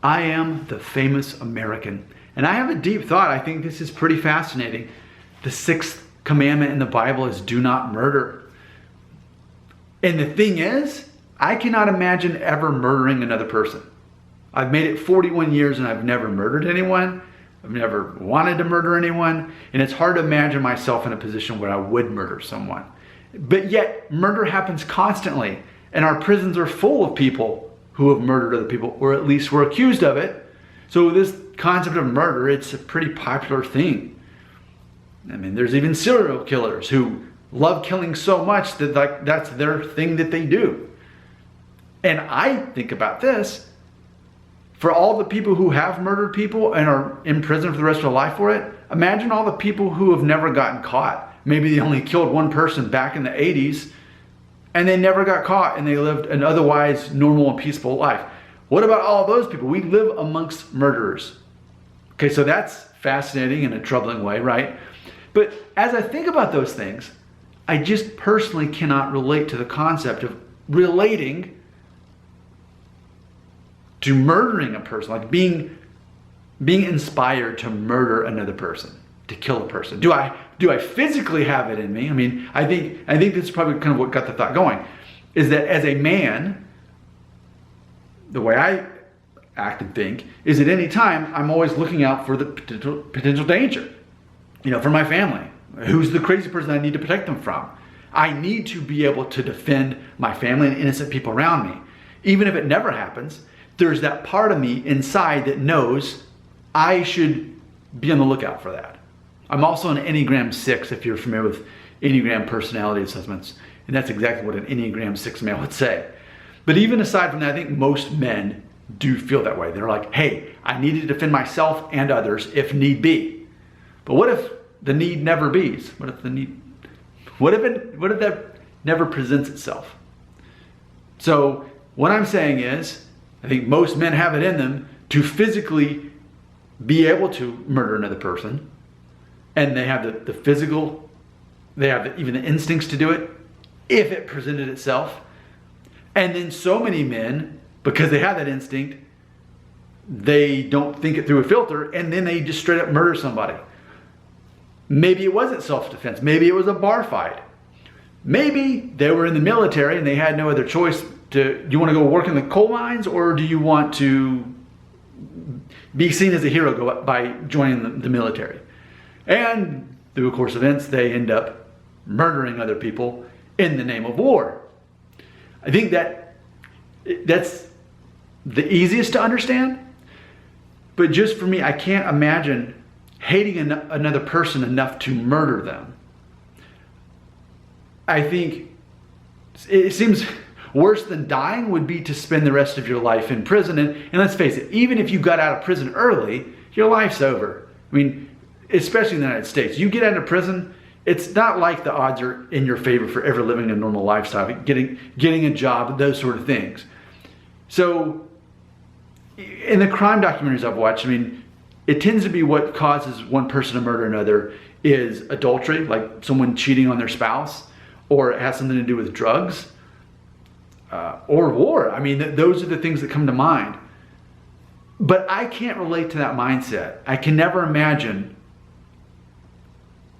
I am the famous American. And I have a deep thought. I think this is pretty fascinating. The sixth commandment in the Bible is do not murder. And the thing is, I cannot imagine ever murdering another person. I've made it 41 years and I've never murdered anyone. I've never wanted to murder anyone. And it's hard to imagine myself in a position where I would murder someone. But yet, murder happens constantly. And our prisons are full of people who have murdered other people, or at least were accused of it. So this concept of murder, it's a pretty popular thing. I mean, there's even serial killers who love killing so much that that's their thing that they do. And I think about this, for all the people who have murdered people and are in prison for the rest of their life for it, imagine all the people who have never gotten caught. Maybe they only killed one person back in the 80s and they never got caught and they lived an otherwise normal and peaceful life. What about all those people? We live amongst murderers. Okay, so that's fascinating in a troubling way, right? But as I think about those things, I just personally cannot relate to the concept of relating to murdering a person, like being inspired to murder another person, to kill a person. Do I physically have it in me? I mean, I think this is probably kind of what got the thought going, is that as a man, the way I act and think is at any time I'm always looking out for the potential danger, for my family. Who's the crazy person I need to protect them from? I need to be able to defend my family and innocent people around me. Even if it never happens, there's that part of me inside that knows I should be on the lookout for that. I'm also an Enneagram 6, if you're familiar with Enneagram personality assessments. And that's exactly what an Enneagram 6 male would say. But even aside from that, I think most men do feel that way. They're like, hey, I need to defend myself and others if need be. But what if the need never be's? What if that never presents itself? So what I'm saying is, I think most men have it in them to physically be able to murder another person. And they have the physical, they have even the instincts to do it if it presented itself. And then so many men, because they have that instinct, they don't think it through a filter and then they just straight up murder somebody. Maybe it wasn't self-defense. Maybe it was a bar fight. Maybe they were in the military and they had no other choice. Do you want to go work in the coal mines, or do you want to be seen as a hero by joining the military? And through a course of events, they end up murdering other people in the name of war. I think that's the easiest to understand. But just for me, I can't imagine hating another person enough to murder them. I think it seems worse than dying would be to spend the rest of your life in prison. And let's face it, even if you got out of prison early, your life's over. I mean, especially in the United States. You get out of prison, it's not like the odds are in your favor for ever living a normal lifestyle, getting a job, those sort of things. So in the crime documentaries I've watched, I mean, it tends to be what causes one person to murder another is adultery, like someone cheating on their spouse, or it has something to do with drugs, or war. I mean, those are the things that come to mind. But I can't relate to that mindset. I can never imagine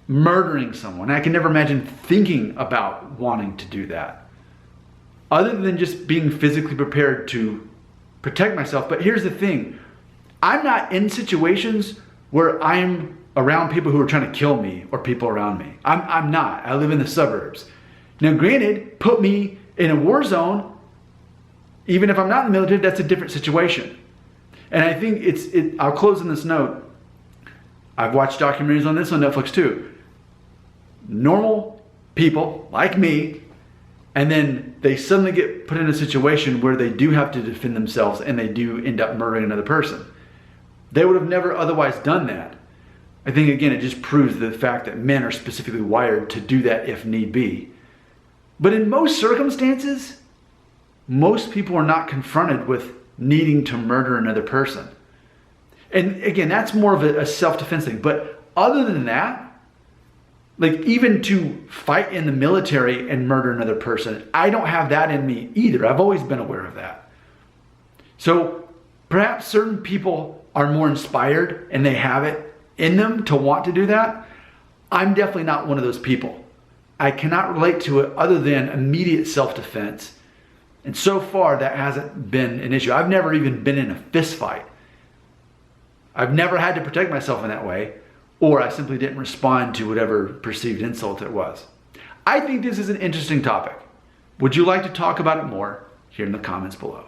murdering someone. I can never imagine thinking about wanting to do that, other than just being physically prepared to protect myself. But here's the thing. I'm not in situations where I'm around people who are trying to kill me or people around me. I'm not. I live in the suburbs. Now, granted, put me in a war zone, even if I'm not in the military, that's a different situation. And I think I'll close on this note. I've watched documentaries on this on Netflix too. Normal people like me, and then they suddenly get put in a situation where they do have to defend themselves and they do end up murdering another person. They would have never otherwise done that. I think, again, it just proves the fact that men are specifically wired to do that if need be. But in most circumstances, most people are not confronted with needing to murder another person. And again, that's more of a self-defense thing. But other than that, like even to fight in the military and murder another person, I don't have that in me either. I've always been aware of that. So Perhaps certain people are more inspired and they have it in them to want to do that. I'm definitely not one of those people. I cannot relate to it other than immediate self-defense. And so far, that hasn't been an issue. I've never even been in a fist fight. I've never had to protect myself in that way, or I simply didn't respond to whatever perceived insult it was. I think this is an interesting topic. Would you like to talk about it more? Here in the comments below.